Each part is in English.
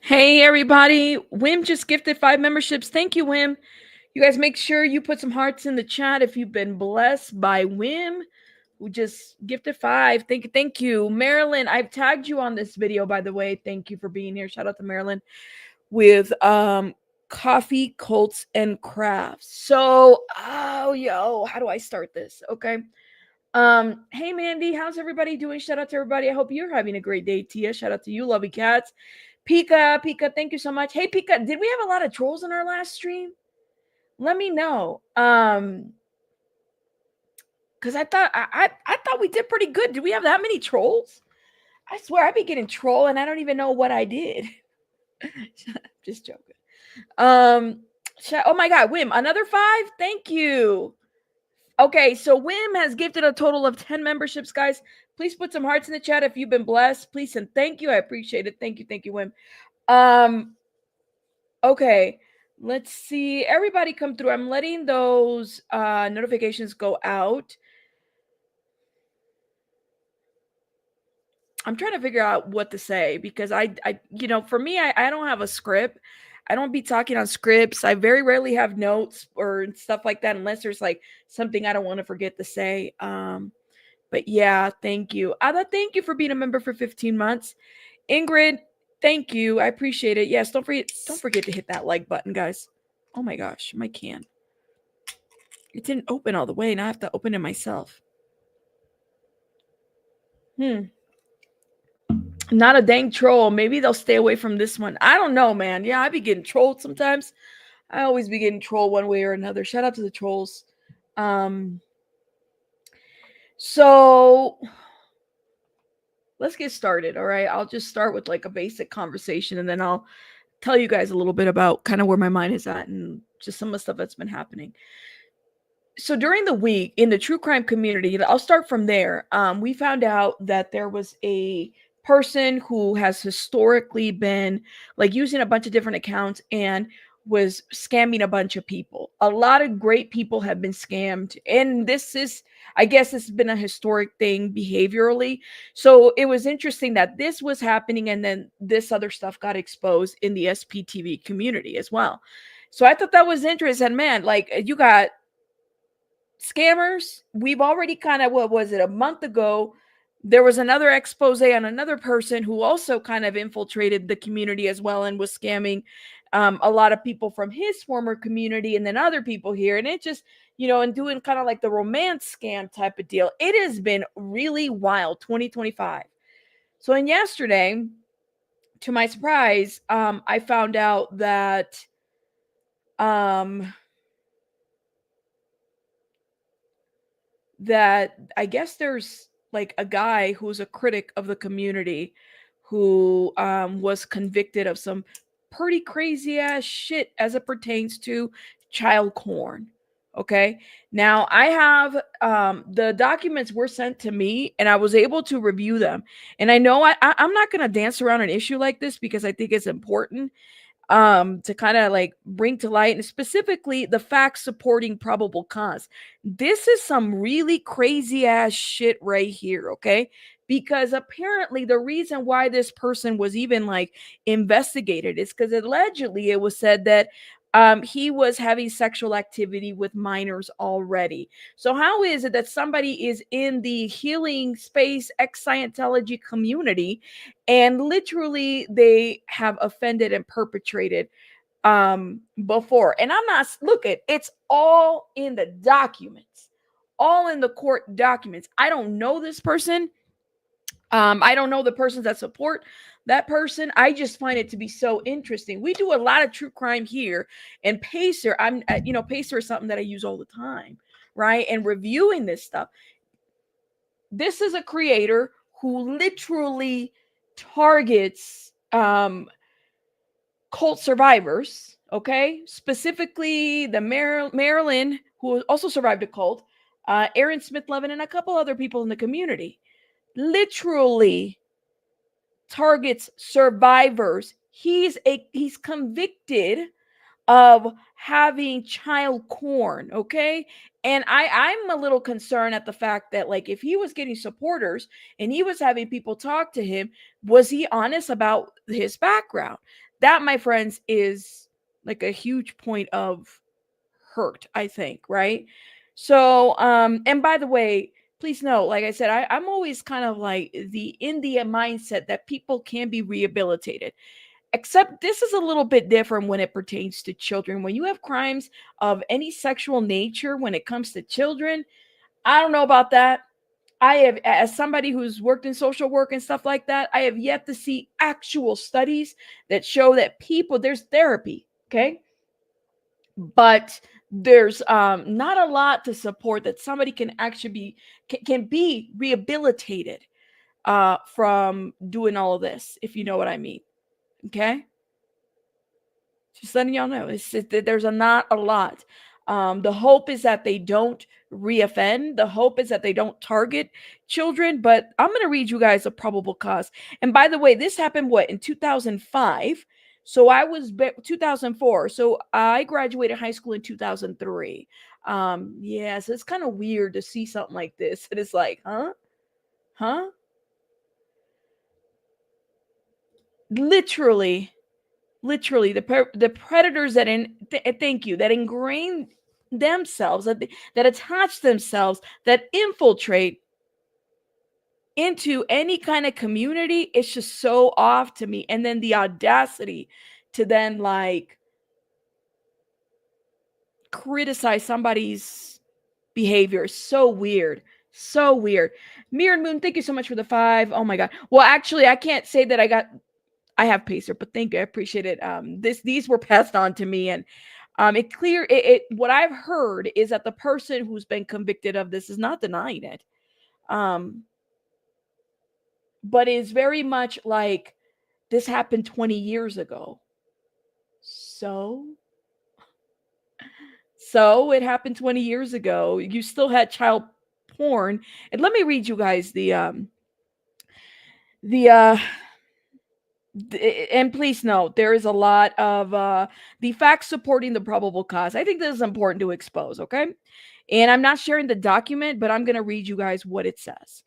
Hey everybody, Wim just gifted 5 memberships. Thank you, Wim. You guys make sure you put some hearts in the chat if you've been blessed by Wim, who just gifted 5. Thank you. Marilyn, I've tagged you on this video, by the way. Thank you for being here. Shout out to Marilyn with coffee, cults, and crafts. So, how do I start this? Okay. Hey Mandy, how's everybody doing? Shout out to everybody. I hope you're having a great day. Tia, shout out to you, lovey cats. Pika, thank you so much. Hey Pika, did we have a lot of trolls in our last stream? Let me know. Because I thought we did pretty good. Did we have that many trolls? I swear I'd be getting troll and I don't even know what I did. Just joking. Oh my god, Wim, another 5? Thank you. Okay, so Wim has gifted a total of 10 memberships, guys. Please put some hearts in the chat if you've been blessed. Please and thank you. I appreciate it. Thank you, Wim. Okay, let's see. Everybody come through. I'm letting those notifications go out. I'm trying to figure out what to say because for me, I don't have a script. I don't be talking on scripts. I very rarely have notes or stuff like that unless there's like something I don't want to forget to say. But yeah, thank you. Ada, thank you for being a member for 15 months. Ingrid, thank you. I appreciate it. Yes, don't forget to hit that like button, guys. Oh my gosh, my can. It didn't open all the way, and I have to open it myself. Not a dang troll. Maybe they'll stay away from this one. I don't know, man. Yeah, I be getting trolled sometimes. I always be getting trolled one way or another. Shout out to the trolls. So let's get started. All right. I'll just start with like a basic conversation and then I'll tell you guys a little bit about kind of where my mind is at and just some of the stuff that's been happening. So during the week in the true crime community, I'll start from there. We found out that there was a person who has historically been like using a bunch of different accounts and was scamming a bunch of people. A lot of great people have been scammed. And I guess this has been a historic thing behaviorally. So it was interesting that this was happening and then this other stuff got exposed in the SPTV community as well. So I thought that was interesting. Man, like you got scammers. We've already kind of, what was it, a month ago, there was another expose on another person who also kind of infiltrated the community as well and was scamming a lot of people from his former community and then other people here. And it just, and doing kind of like the romance scam type of deal. It has been really wild, 2025. So, and yesterday, to my surprise, I found out that that I guess there's like a guy who's a critic of the community who was convicted of some pretty crazy ass shit as it pertains to child porn. Okay. Now I have the documents were sent to me and I was able to review them. And I know I'm not going to dance around an issue like this because I think it's important to kind of like bring to light and specifically the facts supporting probable cause. This is some really crazy ass shit right here, okay? Because apparently the reason why this person was even like investigated is because allegedly it was said that he was having sexual activity with minors already. So how is it that somebody is in the healing space ex Scientology community and literally they have offended and perpetrated before? And I'm not, look at, it's all in the documents, all in the court documents. I don't know this person. I don't know the persons that support that person. I just find it to be so interesting. We do a lot of true crime here, and Pacer, Pacer is something that I use all the time, right? And reviewing this stuff. This is a creator who literally targets cult survivors, okay? Specifically, the Marilyn, who also survived a cult, Aaron Smith Levin, and a couple other people in the community. Literally targets survivors. He's convicted of having child corn, okay? And I'm a little concerned at the fact that, like, if he was getting supporters and he was having people talk to him, was he honest about his background? That, my friends, is like a huge point of hurt, I think, right? So, and by the way, please know, like I said, I'm always kind of like the in the mindset that people can be rehabilitated. Except this is a little bit different when it pertains to children. When you have crimes of any sexual nature when it comes to children, I don't know about that. I have, as somebody who's worked in social work and stuff like that, I have yet to see actual studies that show that people, there's therapy, okay? But there's not a lot to support that somebody can actually be can be rehabilitated from doing all of this, if you know what I mean. Okay, just letting y'all know, there's not a lot. The hope is that they don't reoffend. The hope is that they don't target children. But I'm going to read you guys a probable cause. And by the way, this happened what in 2005. So I was 2004. So I graduated high school in 2003. Yeah, so it's kind of weird to see something like this. And it's like, huh? Literally, literally the predators that thank you, that ingrain themselves, that attach themselves, that infiltrate into any kind of community. It's just so off to me. And then the audacity to then like criticize somebody's behavior is so weird. So weird. Mirror Moon, thank you so much for the 5. Oh my god. Well, actually, I can't say that I have Pacer, but thank you. I appreciate it. These were passed on to me, and what I've heard is that the person who's been convicted of this is not denying it. Um, but is very much like this happened 20 years ago. So it happened 20 years ago. You still had child porn. And let me read you guys the and please note there is a lot of the facts supporting the probable cause. I think this is important to expose, okay? And I'm not sharing the document, but I'm going to read you guys what it says.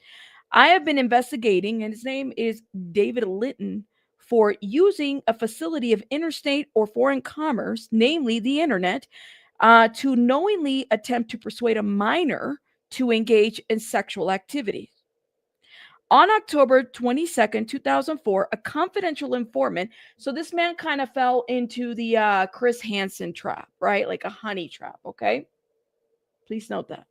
I have been investigating, and his name is David Litton, for using a facility of interstate or foreign commerce, namely the internet, to knowingly attempt to persuade a minor to engage in sexual activity. On October 22nd, 2004, a confidential informant, so this man kind of fell into the Chris Hansen trap, right? Like a honey trap, okay? Please note that.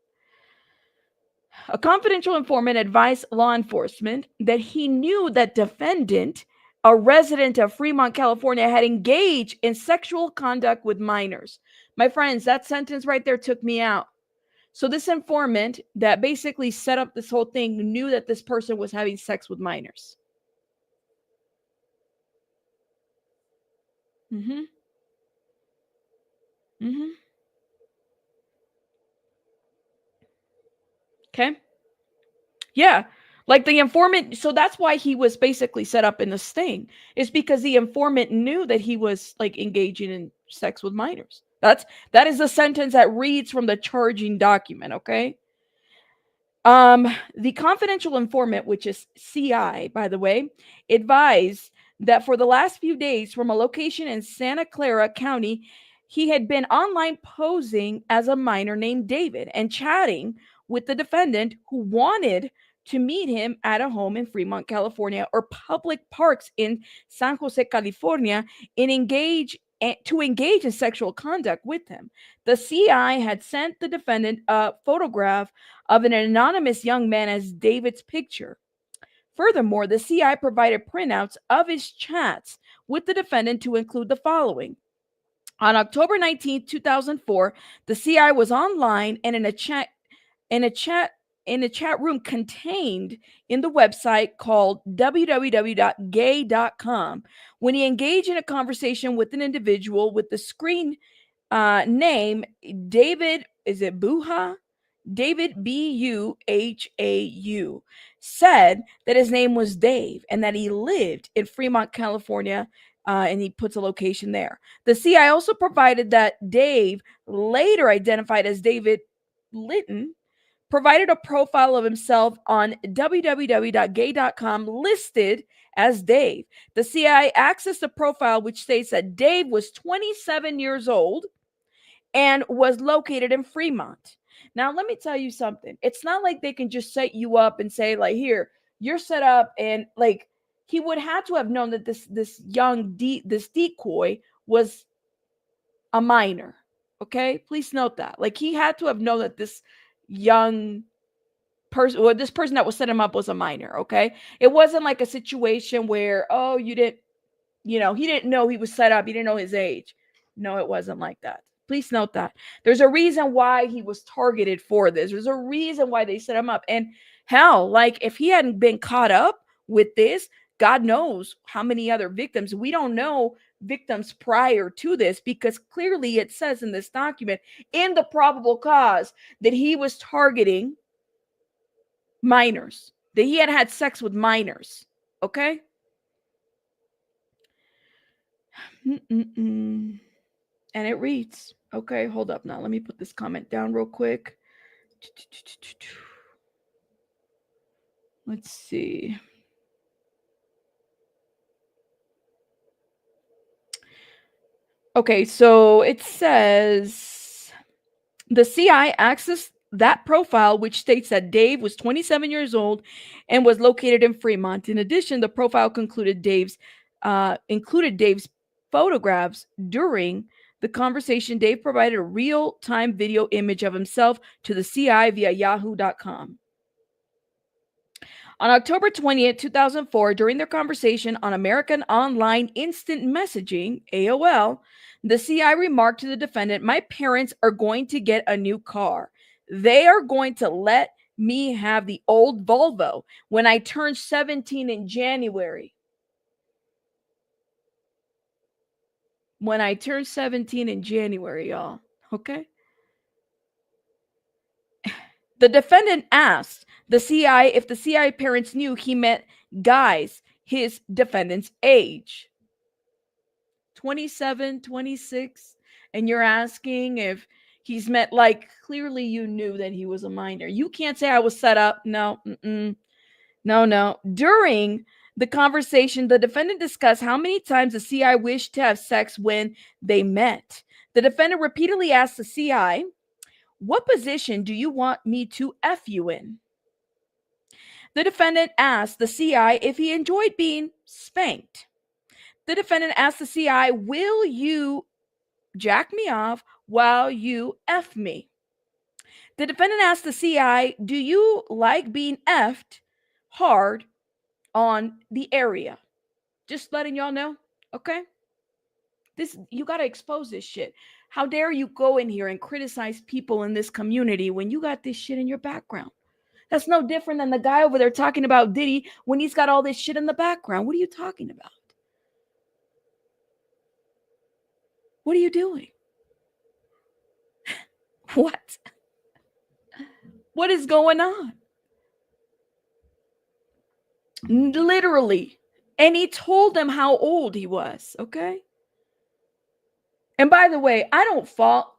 A confidential informant advised law enforcement that he knew that defendant, a resident of Fremont, California, had engaged in sexual conduct with minors. My friends, that sentence right there took me out. So this informant that basically set up this whole thing knew that this person was having sex with minors. Mm-hmm. Mm-hmm. Okay. Yeah. Like the informant, so that's why he was basically set up in this thing, is because the informant knew that he was like engaging in sex with minors. That is the sentence that reads from the charging document, okay? The confidential informant, which is CI, by the way, advised that for the last few days from a location in Santa Clara County, he had been online posing as a minor named David and chatting with the defendant who wanted to meet him at a home in Fremont, California, or public parks in San Jose, California, to engage in sexual conduct with him. The CI had sent the defendant a photograph of an anonymous young man as David's picture. Furthermore, the CI provided printouts of his chats with the defendant to include the following. On October 19th, 2004, the CI was online and in a chat in a chat room contained in the website called www.gay.com when he engaged in a conversation with an individual with the screen name David, is it Buha? David Buhau said that his name was Dave and that he lived in Fremont, California, and he puts a location there. The CI also provided that Dave, later identified as David Litton, provided a profile of himself on www.gay.com listed as Dave. The CIA accessed the profile, which states that Dave was 27 years old and was located in Fremont. Now, let me tell you something. It's not like they can just set you up and say, like, here, you're set up, and like he would have to have known that this this decoy was a minor. Okay, please note that. Like, he had to have known that this young person, or this person that was set him up, was a minor. Okay, it wasn't like a situation where, oh, you didn't, he didn't know he was set up. He didn't know his age. No, it wasn't like that. Please note that. There's a reason why he was targeted for this. There's a reason why they set him up. And hell, like, if he hadn't been caught up with this, God knows how many other victims. We don't know victims prior to this, because clearly it says in this document, in the probable cause, that he was targeting minors, that he had had sex with minors. Okay? And it reads, okay, hold up now. Let me put this comment down real quick. Let's see. Okay, so it says the CI accessed that profile, which states that Dave was 27 years old and was located in Fremont. In addition, the profile included Dave's photographs during the conversation. Dave provided a real-time video image of himself to the CI via yahoo.com. On October 20th, 2004, during their conversation on American Online Instant Messaging, AOL, the CI remarked to the defendant, "My parents are going to get a new car. They are going to let me have the old Volvo when I turn 17 in January." When I turn 17 in January, y'all. Okay? The defendant asked the CI if the CI parents knew he met guys his defendant's age. 27, 26, and you're asking if he's met, like, clearly you knew that he was a minor. You can't say I was set up. No, no. During the conversation, the defendant discussed how many times the CI wished to have sex when they met. The defendant repeatedly asked the CI, "What position do you want me to F you in?" The defendant asked the CI if he enjoyed being spanked. The defendant asked the CI, "Will you jack me off while you F me?" The defendant asked the CI, "Do you like being F'd hard on the area?" Just letting y'all know, okay? You got to expose this shit. How dare you go in here and criticize people in this community when you got this shit in your background? That's no different than the guy over there talking about Diddy when he's got all this shit in the background. What are you talking about? What are you doing? What? What is going on? Literally. And he told them how old he was, okay? And by the way, I don't fault.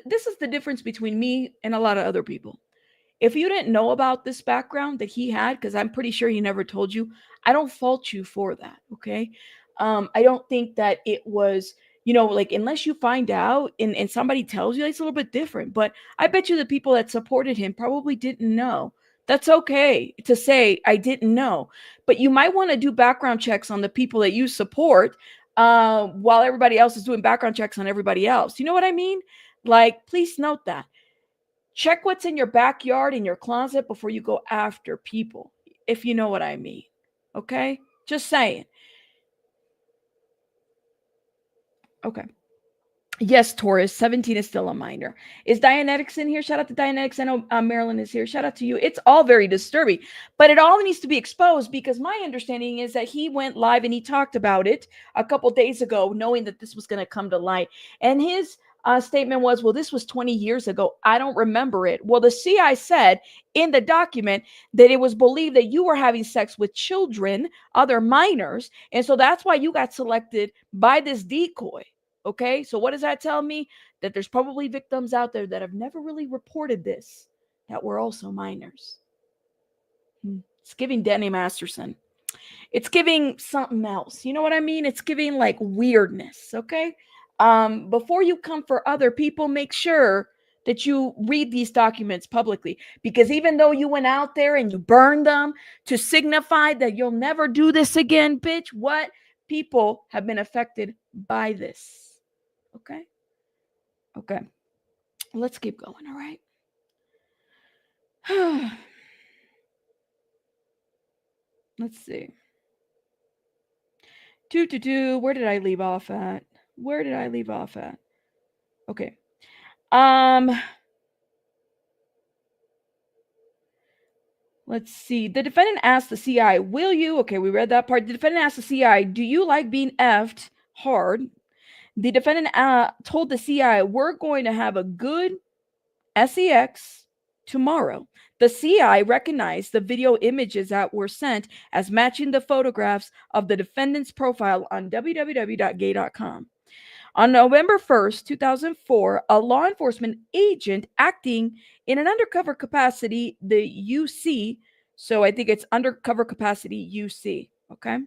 This is the difference between me and a lot of other people. If you didn't know about this background that he had, because I'm pretty sure he never told you, I don't fault you for that, okay? I don't think that it was, like, unless you find out and somebody tells you, it's a little bit different. But I bet you the people that supported him probably didn't know. That's okay to say, "I didn't know." But you might want to do background checks on the people that you support, while everybody else is doing background checks on everybody else. You know what I mean? Like, please note that. Check what's in your backyard, in your closet, before you go after people, if you know what I mean. Okay? Just saying. Okay. Yes, Taurus, 17 is still a minor. Is Dianetics in here? Shout out to Dianetics. I know Marilyn is here. Shout out to you. It's all very disturbing, but it all needs to be exposed, because my understanding is that he went live and he talked about it a couple days ago, knowing that this was going to come to light. And his Statement was, well, this was 20 years ago. I don't remember it. Well, the CI said in the document that it was believed that you were having sex with children, other minors. And so that's why you got selected by this decoy. Okay. So what does that tell me? That there's probably victims out there that have never really reported this, that were also minors. It's giving Danny Masterson. It's giving something else. You know what I mean? It's giving like weirdness. Okay. Before you come for other people, make sure that you read these documents publicly, because even though you went out there and you burned them to signify that you'll never do this again, bitch, what people have been affected by this. Okay. Okay. Let's keep going. All right. Let's see. Where did I leave off at? Where did I leave off at? Okay. Let's see. The defendant asked the CI, will you? Okay, we read that part. The defendant asked the CI, do you like being effed hard? The defendant told the CI, we're going to have a good sex tomorrow. The CI recognized the video images that were sent as matching the photographs of the defendant's profile on www.gay.com. On November 1st, 2004, a law enforcement agent acting in an undercover capacity, the UC, so I think it's undercover capacity UC, okay,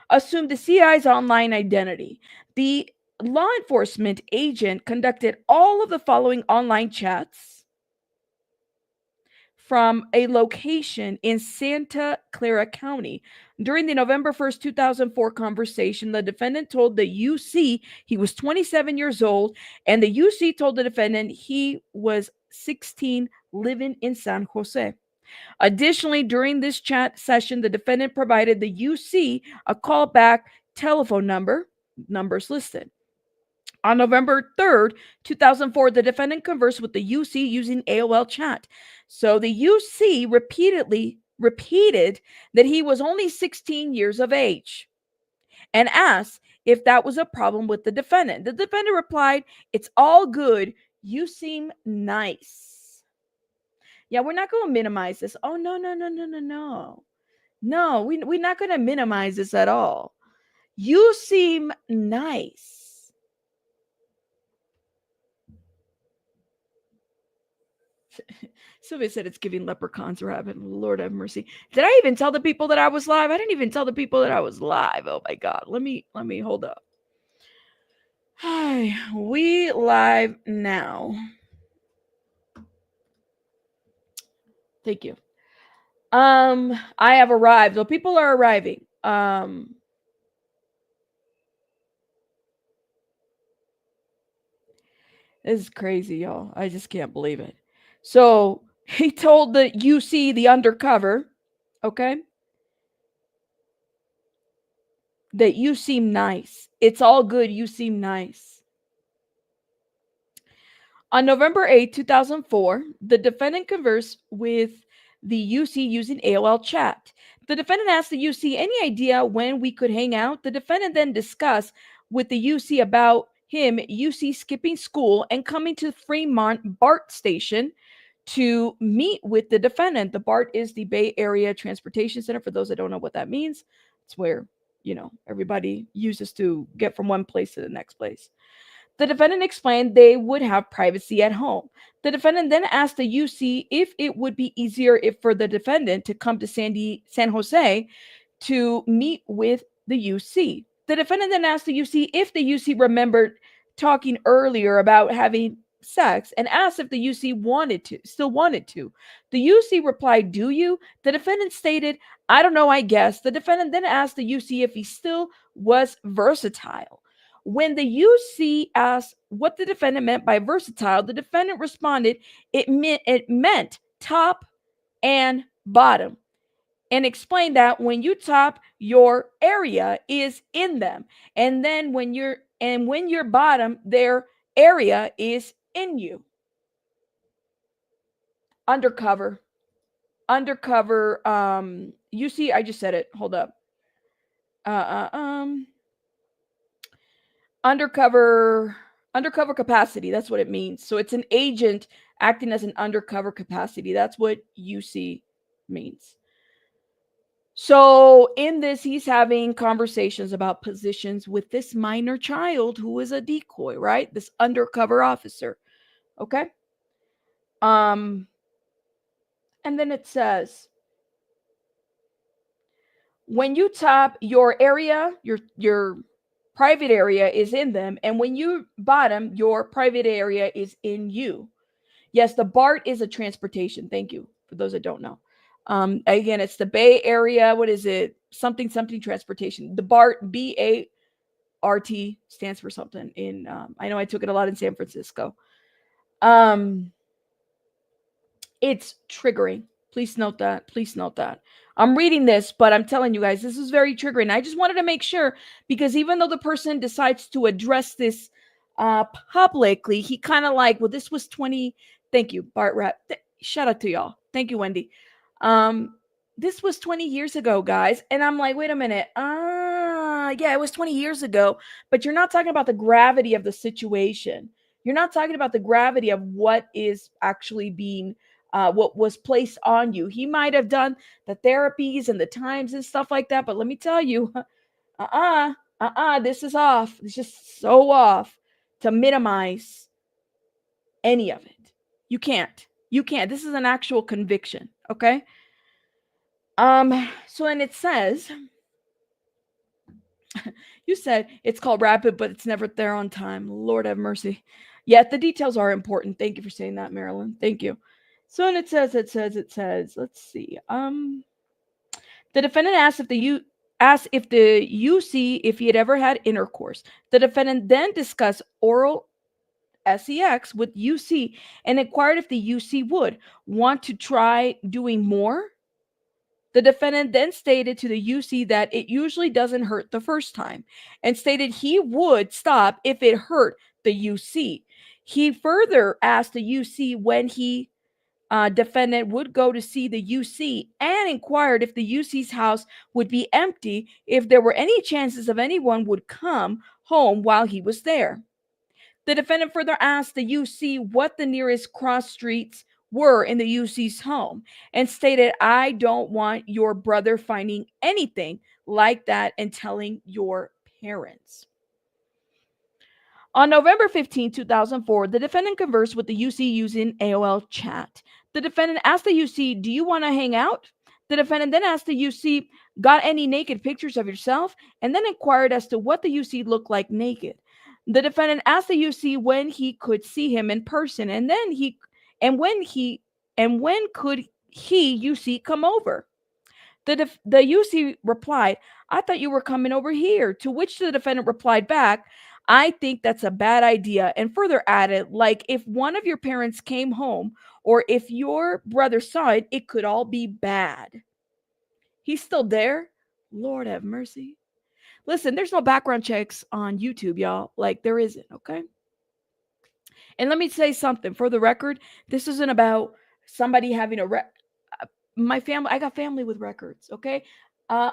assumed the CI's online identity. The law enforcement agent conducted all of the following online chats from a location in Santa Clara County. During the November 1st, 2004 conversation, the defendant told the UC he was 27 years old, and the UC told the defendant he was 16, living in San Jose. Additionally, during this chat session, the defendant provided the UC a callback telephone numbers listed. On November 3rd, 2004, the defendant conversed with the UC using AOL chat. So the UC repeated that he was only 16 years of age and asked if that was a problem with the defendant. The defendant replied, it's all good. You seem nice. Yeah, we're not going to minimize this. Oh, no, no, no, no, no, no. No, we're not going to minimize this at all. You seem nice. Sylvia said it's giving leprechauns rabbit. Lord have mercy. Did I even tell the people that I was live? I didn't even tell the people that I was live. Oh my God. Let me hold up. Hi, we live now. Thank you. I have arrived. So people are arriving. This is crazy, y'all. I just can't believe it. So he told the UC, the undercover, okay, that you seem nice. It's all good. You seem nice. On November 8, 2004, the defendant conversed with the UC using AOL chat. The defendant asked the UC any idea when we could hang out. The defendant then discussed with the UC about him, UC skipping school and coming to Fremont BART station to meet with the defendant. The BART is the Bay Area Transportation Center. For those that don't know what that means, it's where, everybody uses to get from one place to the next place. The defendant explained they would have privacy at home. The defendant then asked the UC if it would be easier for the defendant to come to San Jose to meet with the UC. The defendant then asked the UC if the UC remembered talking earlier about having sex and asked if the UC still wanted to. The UC replied, do you? The defendant stated, I don't know, I guess. The defendant then asked the UC if he still was versatile. When the UC asked what the defendant meant by versatile, the defendant responded, it meant top and bottom, and explained that when you top, your area is in them, and then when you're bottom, their area is in you. Undercover. UC, I just said it. Hold up. Undercover Undercover capacity, that's what it means. So it's an agent acting as an undercover capacity. That's what UC means. So in this, he's having conversations about positions with this minor child who is a decoy, right? This undercover officer. Okay. Um, and then it says, when you tap your area, your private area is in them, and when you bottom, your private area is in you. Yes, the BART is a transportation. Thank you for those that don't know. Again, it's the Bay Area. What is it? Something something transportation. The BART, BART stands for something. In I know I took it a lot in San Francisco. Um, it's triggering. Please note that. Please note that. I'm reading this, but I'm telling you guys, this is very triggering. I just wanted to make sure because even though the person decides to address this publicly, he kind of like, well, this was 20. Thank you, Bart Rap. Shout out to y'all. Thank you, Wendy. This was 20 years ago, guys. And I'm like, wait a minute. Yeah, it was 20 years ago, but you're not talking about the gravity of the situation. You're not talking about the gravity of what is actually being what was placed on you. He might have done the therapies and the times and stuff like that, but let me tell you, this is off. It's just so off to minimize any of it. You can't. You can't. This is an actual conviction, okay? So then it says, you said it's called rapid, but it's never there on time. Lord have mercy. Yet the details are important. Thank you for saying that, Marilyn. Thank you. So and it says, let's see. The defendant asked if the UC if he had ever had intercourse. The defendant then discussed oral sex with UC and inquired if the UC would want to try doing more. The defendant then stated to the UC that it usually doesn't hurt the first time and stated he would stop if it hurt the UC. He further asked the UC when he defendant would go to see the UC and inquired if the UC's house would be empty if there were any chances of anyone would come home while he was there. The defendant further asked the UC what the nearest cross streets were in the UC's home and stated, I don't want your brother finding anything like that and telling your parents. On November 15, 2004, the defendant conversed with the UC using AOL chat. The defendant asked the UC, do you want to hang out? The defendant then asked the UC, got any naked pictures of yourself? And then inquired as to what the UC looked like naked. The defendant asked the UC when he could see him in person, and when could he, UC, come over? The UC replied, I thought you were coming over here. To which the defendant replied back, I think that's a bad idea. And further added, like if one of your parents came home or if your brother saw it, it could all be bad. He's still there? Lord have mercy. Listen, there's no background checks on YouTube, y'all. Like there isn't, okay? And let me say something for the record. This isn't about somebody having my family, I got family with records, okay?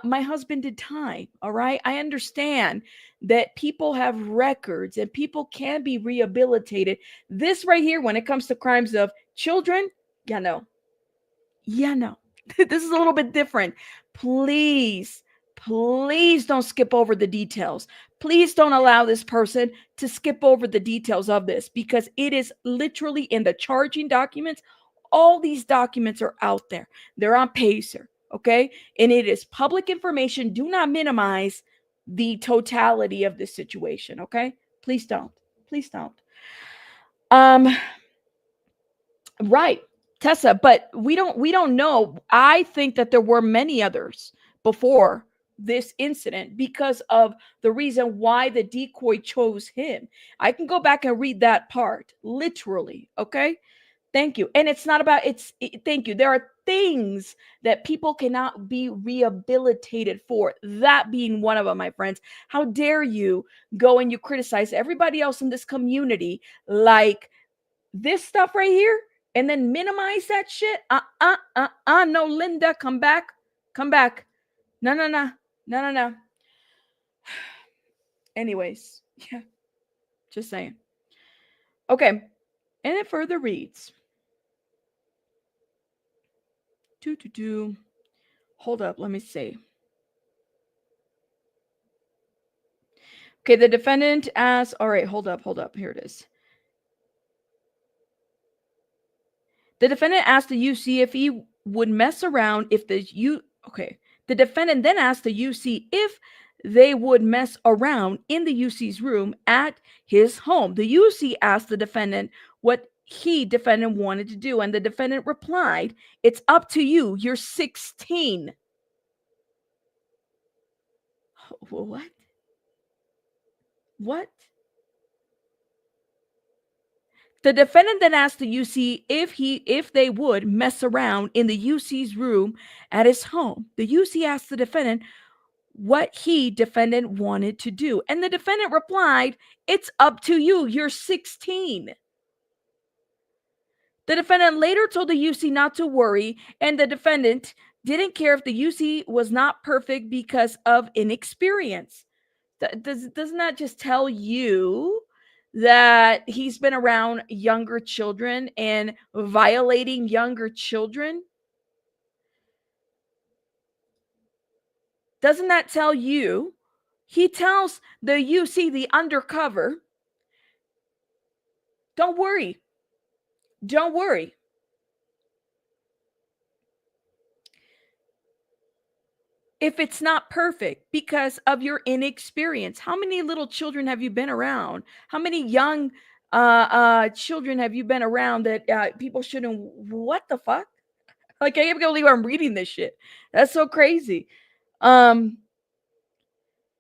My husband did time, all right? I understand that people have records and people can be rehabilitated. This right here, when it comes to crimes of children, yeah, no. Yeah, no. This is a little bit different. Please, please don't skip over the details. Please don't allow this person to skip over the details of this because it is literally in the charging documents. All these documents are out there. They're on Pacer, okay? And it is public information. Do not minimize the totality of this situation, okay? Please don't. Please don't. Right, Tessa, but we don't know. I think that there were many others before this incident because of the reason why the decoy chose him. I can go back and read that part literally, okay? Thank you. And it's not about thank you. There are things that people cannot be rehabilitated for. That being one of them, my friends. How dare you go and you criticize everybody else in this community like this stuff right here and then minimize that shit. No, Linda, come back. Come back. No, no, no. No, no, no. Anyways, yeah, just saying. Okay. And it further reads. Hold up, let me see. Okay, the defendant asks, all right, hold up. Here it is. The defendant asked the UC if he would mess around if the U okay. The defendant then asked the UC if they would mess around in the UC's room at his home. The UC asked the defendant what he defendant wanted to do, and the defendant replied, "It's up to you. You're 16." What? What? The defendant then asked the UC if they would mess around in the UC's room at his home. The UC asked the defendant what he defendant wanted to do, and the defendant replied, "It's up to you. You're 16." The defendant later told the UC not to worry, and the defendant didn't care if the UC was not perfect because of inexperience. Doesn't that just tell you that he's been around younger children and violating younger children? Doesn't that tell you? He tells the UC, the undercover, don't worry. Don't worry. If it's not perfect because of your inexperience. How many little children have you been around? How many young children have you been around that people shouldn't? What the fuck? Like, I can't believe I'm reading this shit. That's so crazy.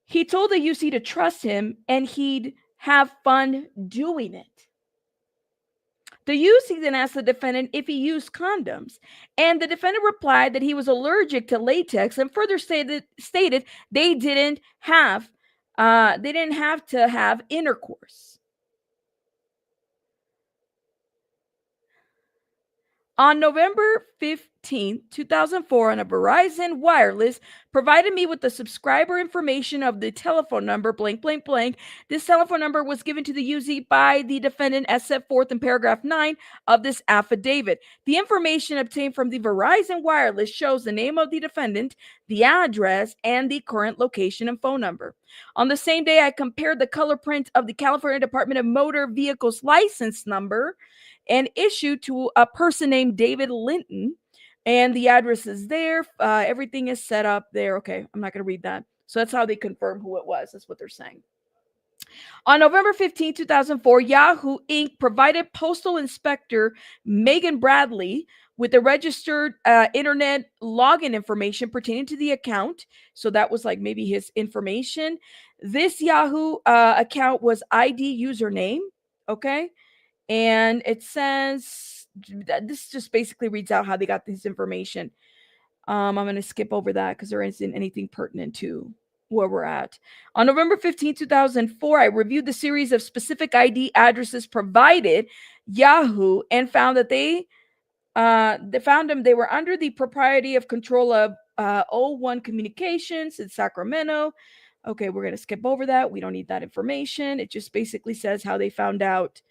He told the UC to trust him and he'd have fun doing it. The UC then asked the defendant if he used condoms, and the defendant replied that he was allergic to latex, and further stated they didn't have to have intercourse. On November 15, 2004, on a Verizon Wireless, provided me with the subscriber information of the telephone number, blank, blank, blank. This telephone number was given to the UZ by the defendant as set forth in paragraph 9 of this affidavit. The information obtained from the Verizon Wireless shows the name of the defendant, the address, and the current location and phone number. On the same day, I compared the color print of the California Department of Motor Vehicles license number and issued to a person named David Linton. And the address is there. Everything is set up there. Okay, I'm not going to read that. So that's how they confirm who it was. That's what they're saying. On November 15, 2004, Yahoo Inc. provided Postal Inspector Megan Bradley with the registered internet login information pertaining to the account. So that was like maybe his information. This Yahoo account was ID username. Okay. And it says this just basically reads out how they got this information. I'm going to skip over that because there isn't anything pertinent to where we're at. On November 15, 2004, I reviewed the series of specific ID addresses provided Yahoo and found that they found them. They were under the propriety of control of O1 Communications in Sacramento. Okay, we're going to skip over that. We don't need that information. It just basically says how they found out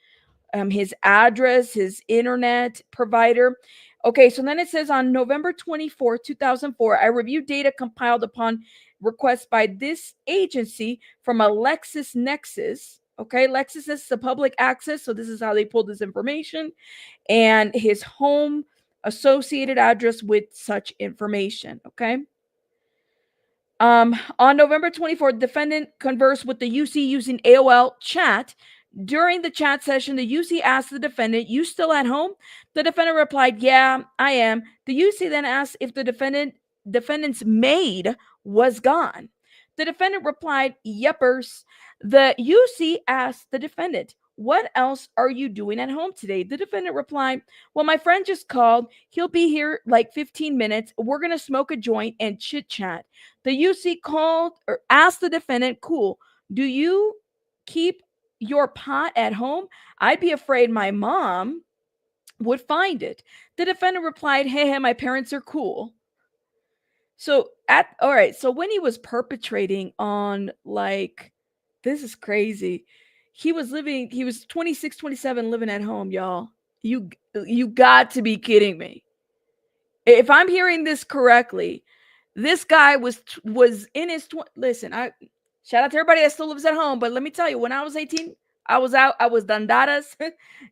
his address, his internet provider. Okay, so then it says on November 24, 2004, I reviewed data compiled upon request by this agency from a LexisNexis. Okay, Lexis is the public access, so this is how they pulled this information, and his home associated address with such information. Okay. On November 24th, defendant conversed with the UC using AOL chat. During the chat session, the UC asked the defendant, "You still at home?" The defendant replied, "Yeah, I am." The UC then asked if the defendant's maid was gone. The defendant replied, "Yepers." The UC asked the defendant, "What else are you doing at home today?" The defendant replied, "Well, my friend just called. He'll be here like 15 minutes. We're going to smoke a joint and chit chat." The UC called or asked the defendant, "Cool. Do you keep your pot at home? I'd be afraid my mom would find it." The defendant replied, "Hey, my parents are cool." So all right, so when he was perpetrating on, like, this is crazy. he was 26, 27, living at home, y'all. You got to be kidding me. If I'm hearing this correctly, this guy was in his listen, I shout out to everybody that still lives at home, but let me tell you, when I was 18, I was out, I was dandadas.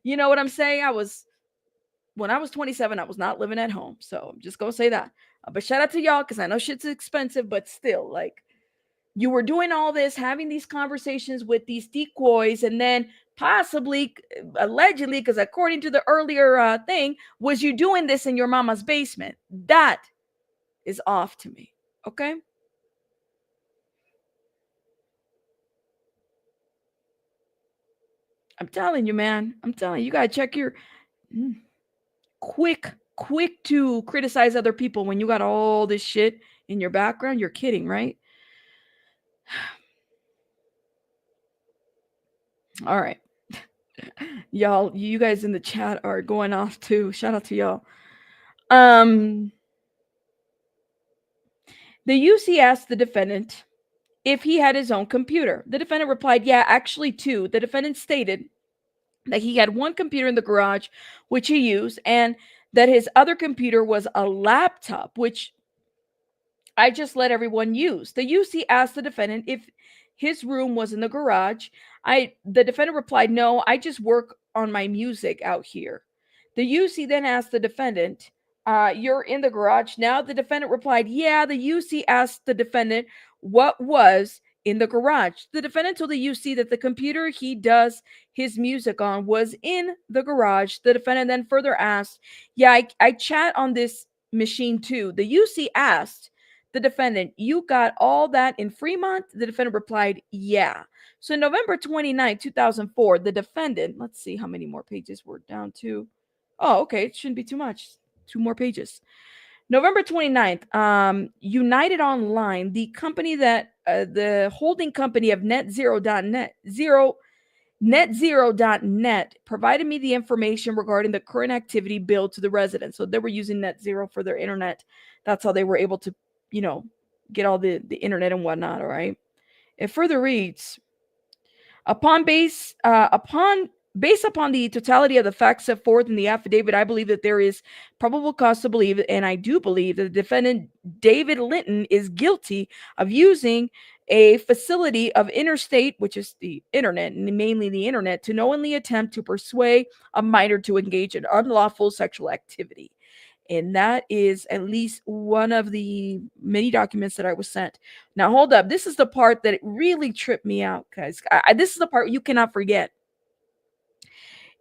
You know what I'm saying? I was when I was 27, I was not living at home. So I'm just gonna say that. But shout out to y'all because I know shit's expensive, but still, like, you were doing all this, having these conversations with these decoys, and then possibly, allegedly, because according to the earlier thing, was you doing this in your mama's basement? That is off to me. Okay. I'm telling you, man. I'm telling you, you gotta check your mm, quick to criticize other people when you got all this shit in your background. You're kidding, right? All right. Y'all, you guys in the chat are going off too. Shout out to y'all. Um, the UC asked the defendant if he had his own computer. The defendant replied, yeah, actually, two. The defendant stated that he had one computer in the garage, which he used, and that his other computer was a laptop, which I just let everyone use. The UC asked the defendant if his room was in the garage. The defendant replied, "No, I just work on my music out here." The UC then asked the defendant, "You're in the garage now?" The defendant replied, "Yeah." The UC asked the defendant what was in the garage. The defendant told the UC that the computer he does his music on was in the garage. The defendant then further asked, "Yeah, I chat on this machine too." The UC asked the defendant, "You got all that in Fremont?" The defendant replied, "Yeah." So November 29, 2004, the defendant, let's see how many more pages we're down to. Oh, okay, it shouldn't be too much. Two more pages. November 29th, United Online, the company that the holding company of netzero.net provided me the information regarding the current activity billed to the residents. So they were using net zero for their internet. That's how they were able to, you know, get all the internet and whatnot. All right. It further reads, upon based upon the totality of the facts set forth in the affidavit, I believe that there is probable cause to believe, and I do believe that the defendant David Linton is guilty of using a facility of interstate, which is the internet, and mainly the internet, to knowingly attempt to persuade a minor to engage in unlawful sexual activity. And that is at least one of the many documents that I was sent. Now, hold up. This is the part that really tripped me out, guys. This is the part you cannot forget.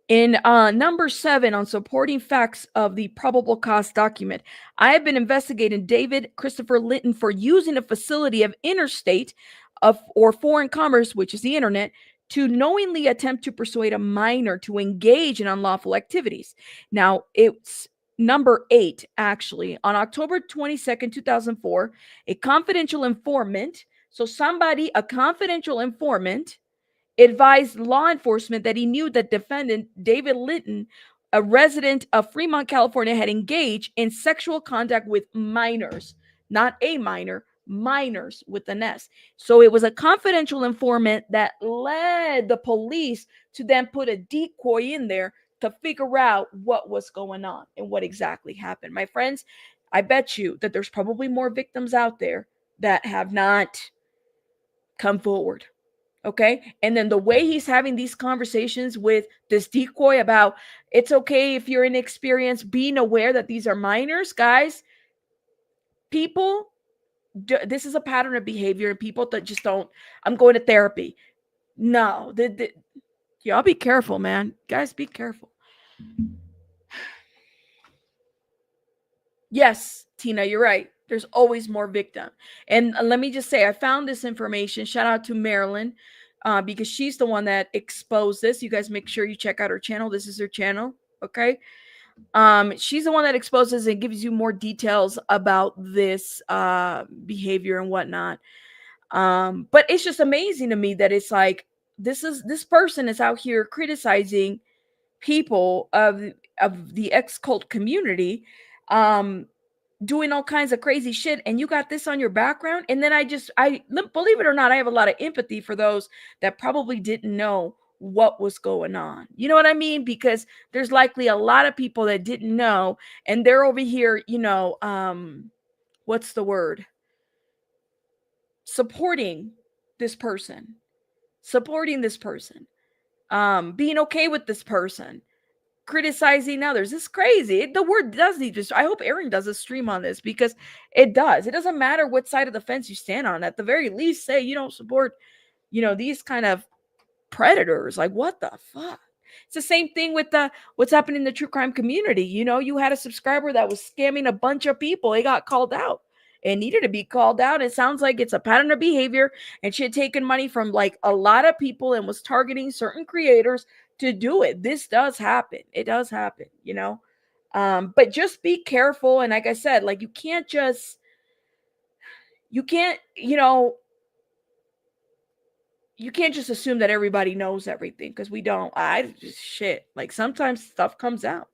In number 7 on supporting facts of the probable cause document, I have been investigating David Christopher Linton for using a facility of interstate of or foreign commerce, which is the internet, to knowingly attempt to persuade a minor to engage in unlawful activities. Now, it's number 8, actually. On October 22nd, 2004, a confidential informant, so somebody, a confidential informant, advised law enforcement that he knew that defendant David Linton, a resident of Fremont, California, had engaged in sexual contact with minors, not a minor, minors with an S. So it was a confidential informant that led the police to then put a decoy in there to figure out what was going on and what exactly happened. My friends, I bet you that there's probably more victims out there that have not come forward. Okay. And then the way he's having these conversations with this decoy about it's okay if you're inexperienced, being aware that these are minors, guys, people, this is a pattern of behavior, and people that just don't, I'm going to therapy. No, y'all be careful, man. Guys, be careful. Yes, Tina, you're right. There's always more victim. And let me just say, I found this information. Shout out to Marilyn, because she's the one that exposed this. You guys make sure you check out her channel. This is her channel. Okay. She's the one that exposes and gives you more details about this behavior and whatnot. But it's just amazing to me that it's like this person is out here criticizing people of the ex cult community, um doing all kinds of crazy shit, and you got this on your background. And then I believe it or not, I have a lot of empathy for those that probably didn't know what was going on. You know what I mean? Because there's likely a lot of people that didn't know, and they're over here, what's the word? Supporting this person, supporting this person, being okay with this person, criticizing others. It's crazy. The word does need to. I hope Aaron does a stream on this because it does. It doesn't matter what side of the fence you stand on. At the very least, say you don't support, these kind of predators. Like, what the fuck? It's the same thing with what's happening in the true crime community. You had a subscriber that was scamming a bunch of people. It got called out. It needed to be called out. It sounds like it's a pattern of behavior, and she had taken money from like a lot of people and was targeting certain creators to do it. This does happen. It does happen. But just be careful. And like I said, like you can't, you can't just assume that everybody knows everything, because we don't. I just shit. Like sometimes stuff comes out.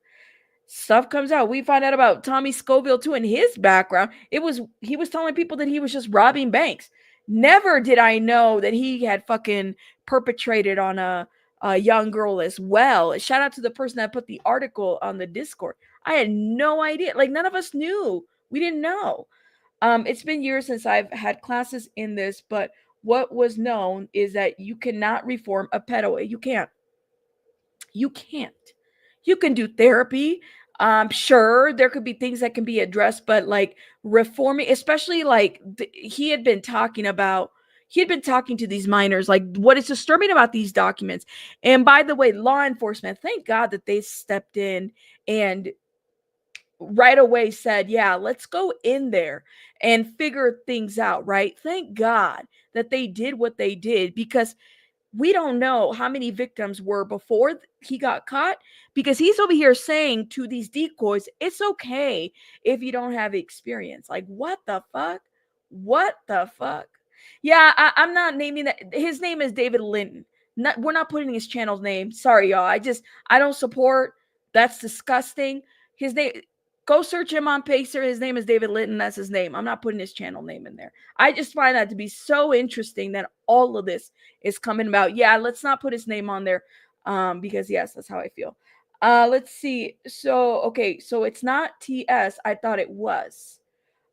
Stuff comes out. We find out about Tommy Scoville too, and his background. He was telling people that he was just robbing banks. Never did I know that he had fucking perpetrated on a young girl as well. Shout out to the person that put the article on the Discord. I had no idea. Like none of us knew. We didn't know. It's been years since I've had classes in this, but what was known is that you cannot reform a pedo. You can't. You can't. You can do therapy. Sure, there could be things that can be addressed, but like reforming, especially like he had been talking to these minors, like what is disturbing about these documents. And by the way, law enforcement, thank God that they stepped in and right away said, yeah, let's go in there and figure things out, right? Thank God that they did what they did, because we don't know how many victims were before he got caught, because he's over here saying to these decoys, it's okay if you don't have experience. Like, what the fuck? What the fuck? Yeah, I'm not naming that. His name is David Linton. We're not putting his channel's name. Sorry, y'all. I don't support. That's disgusting. His name, go search him on Pacer. His name is David Linton. That's his name. I'm not putting his channel name in there. I just find that to be so interesting that all of this is coming about. Yeah, let's not put his name on there, because yes, that's how I feel. Let's see. So okay, so it's not TS. I thought it was.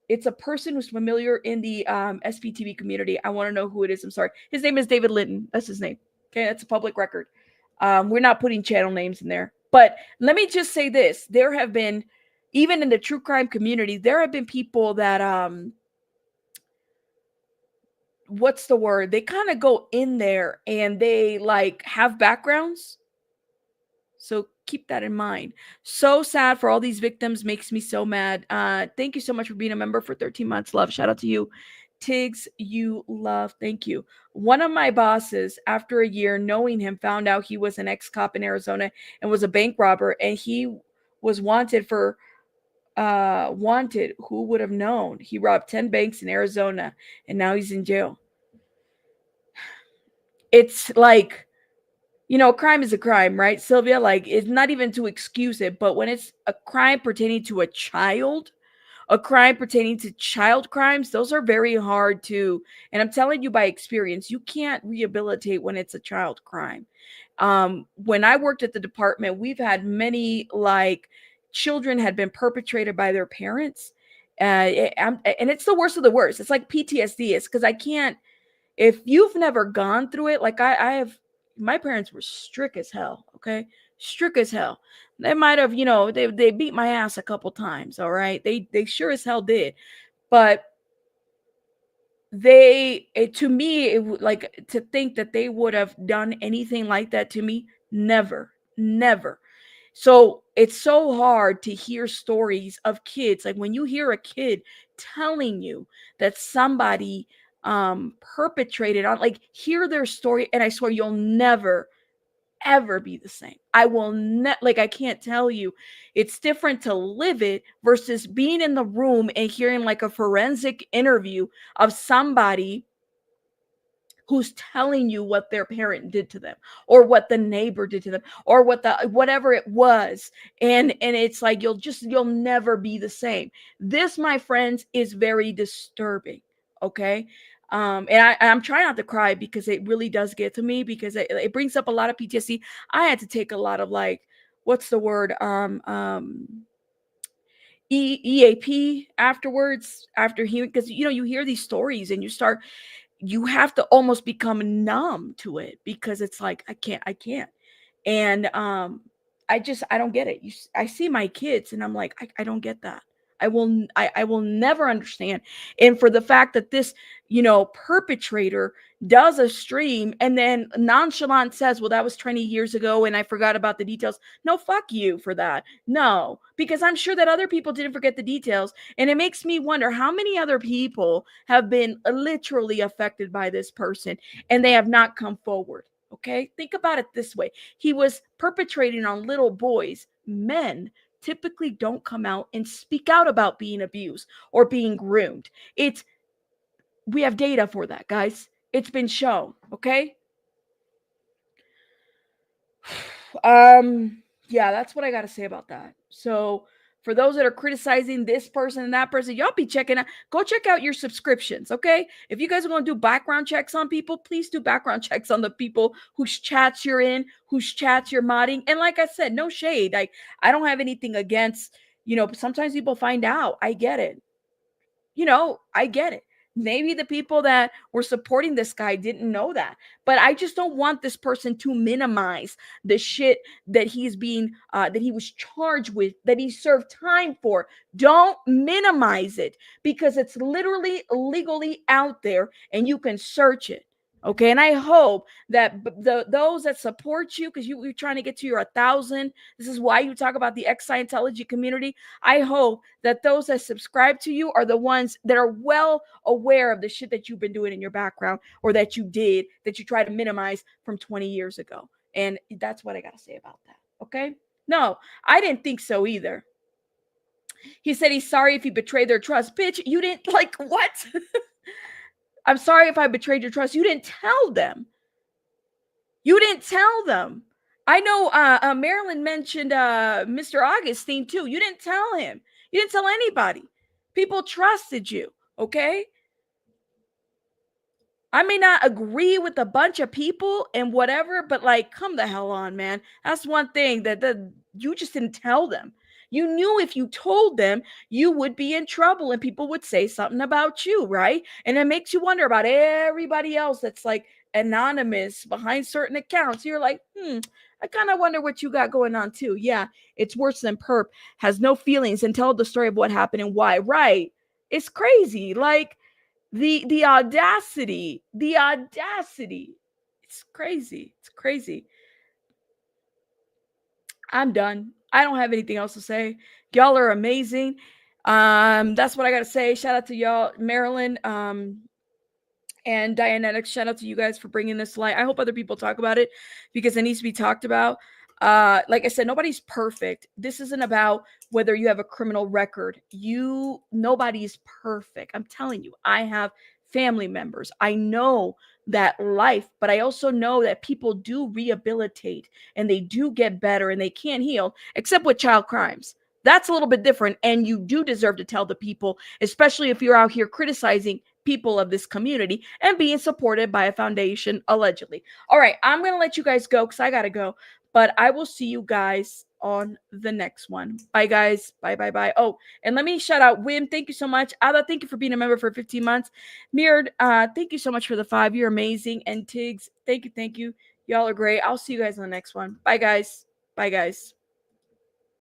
It's a person who's familiar in the SPTV community. I want to know who it is. I'm sorry. His name is David Linton. That's his name. Okay, that's a public record. We're not putting channel names in there. But let me just say this: there have been, even in the true crime community, there have been people that what's the word? They kind of go in there and they like have backgrounds. So keep that in mind. So sad for all these victims. Makes me so mad. Thank you so much for being a member for 13 months. Love. Shout out to you. Tiggs, you love. Thank you. One of my bosses, after a year knowing him, found out he was an ex-cop in Arizona and was a bank robber, and he was wanted for wanted. Who would have known? He robbed 10 banks in Arizona and now he's in jail. It's like, crime is a crime, right, Sylvia? Like, it's not even to excuse it, but when it's a crime pertaining to a crime pertaining to child crimes, those are very hard to, and I'm telling you by experience, you can't rehabilitate when it's a child crime. When I worked at the department, we've had many, like, children had been perpetrated by their parents. And it's the worst of the worst. It's like PTSD. It's because I can't, if you've never gone through it, like I have, my parents were strict as hell, okay? Strict as hell. They might have, they beat my ass a couple times, all right? They sure as hell did. But to me, like, to think that they would have done anything like that to me, never, never. So it's so hard to hear stories of kids. Like when you hear a kid telling you that somebody perpetrated on, like, hear their story, and I swear you'll never ever be the same. I will not, like, I can't tell you. It's different to live it versus being in the room and hearing like a forensic interview of somebody who's telling you what their parent did to them, or what the neighbor did to them, or whatever it was. And it's like you'll never be the same. This, my friends, is very disturbing. Okay. I'm trying not to cry because it really does get to me because it brings up a lot of PTSD. I had to take a lot of like, what's the word? EAP afterwards, after hearing, because you hear these stories and you have to almost become numb to it because it's like I can't. And I don't get it. I see my kids and I'm like, I don't get that. I will never understand. And for the fact that this, perpetrator does a stream and then nonchalant says, well, that was 20 years ago and I forgot about the details. No, fuck you for that. No, because I'm sure that other people didn't forget the details. And it makes me wonder how many other people have been literally affected by this person and they have not come forward. Okay, think about it this way. He was perpetrating on little boys. Men typically don't come out and speak out about being abused or being groomed. We have data for that, guys. It's been shown, okay? Yeah, that's what I got to say about that. So, for those that are criticizing this person and that person, y'all be checking out. Go check out your subscriptions, okay? If you guys are going to do background checks on people, please do background checks on the people whose chats you're in, whose chats you're modding. And like I said, no shade. Like I don't have anything against, sometimes people find out. I get it. I get it. Maybe the people that were supporting this guy didn't know that. But I just don't want this person to minimize the shit that that he was charged with, that he served time for. Don't minimize it because it's literally legally out there and you can search it. Okay, and I hope that those that support you, because you're trying to get to your 1,000. This is why you talk about the ex-Scientology community. I hope that those that subscribe to you are the ones that are well aware of the shit that you've been doing in your background or that you did, that you try to minimize from 20 years ago. And that's what I got to say about that. Okay. No, I didn't think so either. He said he's sorry if he betrayed their trust. Bitch, you didn't like what? I'm sorry if I betrayed your trust. You didn't tell them. You didn't tell them. I know Marilyn mentioned Mr. Augustine too. You didn't tell him. You didn't tell anybody. People trusted you, okay? I may not agree with a bunch of people and whatever, but like, come the hell on, man. That's one thing that you just didn't tell them. You knew if you told them, you would be in trouble and people would say something about you, right? And it makes you wonder about everybody else that's like anonymous behind certain accounts. You're like, I kind of wonder what you got going on too. Yeah, it's worse than perp, has no feelings and tell the story of what happened and why. Right. It's crazy. Like, the audacity, it's crazy. It's crazy. I'm done. I don't have anything else to say. Y'all are amazing. That's what I gotta say. Shout out to y'all, Marilyn, and Dianetics. Shout out to you guys for bringing this to light. I hope other people talk about it because it needs to be talked about. Like I said, nobody's perfect. This isn't about whether you have a criminal record. Nobody's perfect. I'm telling you, I have family members. I know that life, but I also know that people do rehabilitate and they do get better and they can heal, except with child crimes. That's a little bit different. And you do deserve to tell the people, especially if you're out here criticizing people of this community and being supported by a foundation, allegedly. All right, I'm going to let you guys go because I got to go. But I will see you guys on the next one. Bye, guys. Bye, bye, bye. Oh, and let me shout out Wim. Thank you so much. Ada, thank you for being a member for 15 months. Mirrored, thank you so much for the 5. You're amazing. And Tiggs, thank you, thank you. Y'all are great. I'll see you guys on the next one. Bye, guys. Bye, guys.